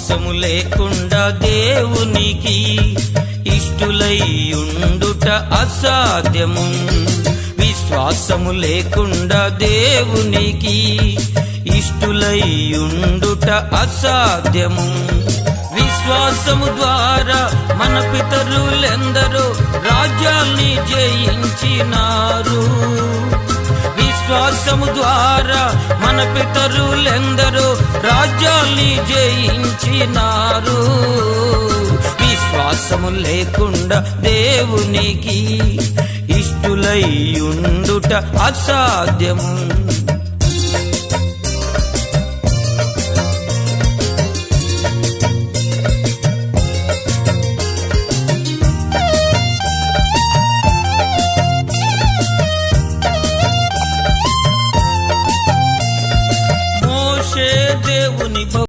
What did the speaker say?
విశ్వాసము లేకుండా దేవునికి ఇష్టులై ఉండుట అసాధ్యము. విశ్వాసము లేకుండా దేవునికి ఇష్టులై ఉండుట అసాధ్యము. విశ్వాసము ద్వారా మన పితరులెందరో రాజ్యాల్ని జయించినారు. విశ్వాసము ద్వారా మన పితరులెందరో రాజ్యాల్ని జయించినారు. విశ్వాసము లేకుండా దేవునికి ఇష్టులై ఉండుట అసాధ్యము.